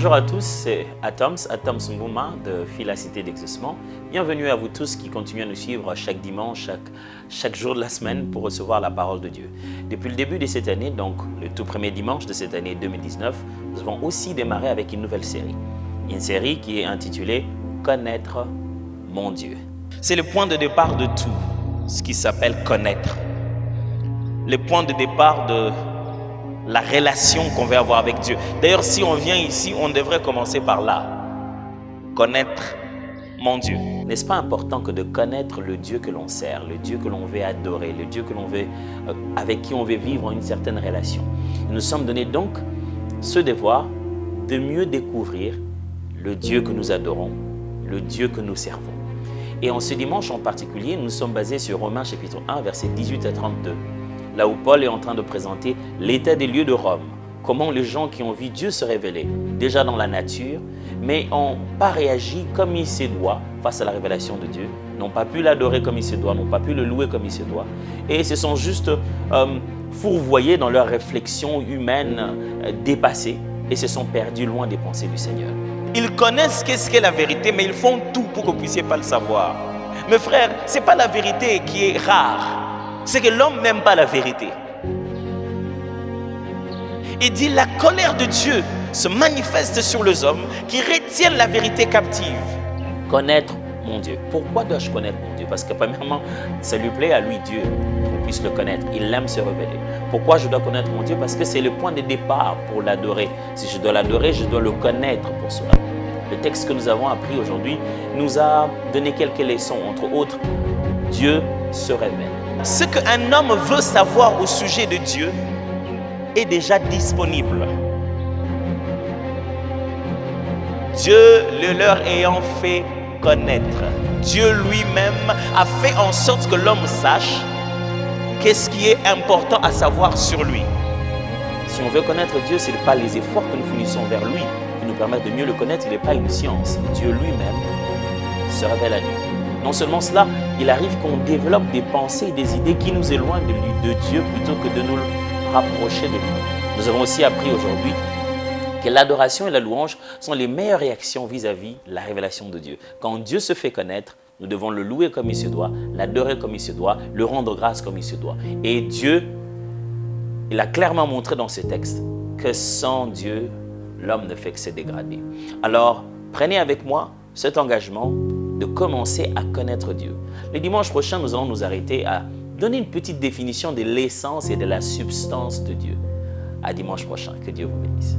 Bonjour à tous, c'est Atoms Ngouma de Philacité d'Exaucement. Bienvenue à vous tous qui continuez à nous suivre chaque dimanche, chaque jour de la semaine pour recevoir la parole de Dieu. Depuis le début de cette année, donc le tout premier dimanche de cette année 2019, nous avons aussi démarré avec une nouvelle série. Une série qui est intitulée « Connaître mon Dieu ». C'est le point de départ de tout, ce qui s'appelle connaître. Le point de départ de la relation qu'on veut avoir avec Dieu. D'ailleurs, si on vient ici, on devrait commencer par là. Connaître mon Dieu. N'est-ce pas important que de connaître le Dieu que l'on sert, le Dieu que l'on veut adorer, le Dieu que l'on veut, avec qui on veut vivre une certaine relation. Nous sommes donnés donc ce devoir de mieux découvrir le Dieu que nous adorons, le Dieu que nous servons. Et en ce dimanche en particulier, nous sommes basés sur Romains chapitre 1, versets 18 à 32. Là où Paul est en train de présenter l'état des lieux de Rome, comment les gens qui ont vu Dieu se révéler, déjà dans la nature, mais n'ont pas réagi comme il se doit face à la révélation de Dieu, n'ont pas pu l'adorer comme il se doit, n'ont pas pu le louer comme il se doit, et se sont juste fourvoyés dans leurs réflexions humaines dépassées et se sont perdus loin des pensées du Seigneur. Ils connaissent qu'est-ce qu'est la vérité, mais ils font tout pour que vous ne puissiez pas le savoir. Mes frères, ce n'est pas la vérité qui est rare. C'est que l'homme n'aime pas la vérité. Il dit la colère de Dieu se manifeste sur les hommes qui retiennent la vérité captive. Connaître mon Dieu. Pourquoi dois-je connaître mon Dieu? Parce que premièrement, ça lui plaît à lui Dieu qu'on puisse le connaître. Il aime se révéler. Pourquoi je dois connaître mon Dieu? Parce que c'est le point de départ pour l'adorer. Si je dois l'adorer, je dois le connaître pour cela. Le texte que nous avons appris aujourd'hui nous a donné quelques leçons. Entre autres, Dieu se révèle. Ce qu'un homme veut savoir au sujet de Dieu est déjà disponible. Dieu le leur ayant fait connaître. Dieu lui-même a fait en sorte que l'homme sache qu'est-ce qui est important à savoir sur lui. Si on veut connaître Dieu, ce n'est pas les efforts que nous fournissons vers lui qui nous permettent de mieux le connaître, il n'est pas une science. Dieu lui-même se révèle à nous. Non seulement cela, il arrive qu'on développe des pensées et des idées qui nous éloignent de Dieu plutôt que de nous rapprocher de lui. Nous avons aussi appris aujourd'hui que l'adoration et la louange sont les meilleures réactions vis-à-vis de la révélation de Dieu. Quand Dieu se fait connaître, nous devons le louer comme il se doit, l'adorer comme il se doit, le rendre grâce comme il se doit. Et Dieu, il a clairement montré dans ce texte que sans Dieu, l'homme ne fait que se dégrader. Alors, prenez avec moi cet engagement de commencer à connaître Dieu. Le dimanche prochain, nous allons nous arrêter à donner une petite définition de l'essence et de la substance de Dieu. À dimanche prochain. Que Dieu vous bénisse.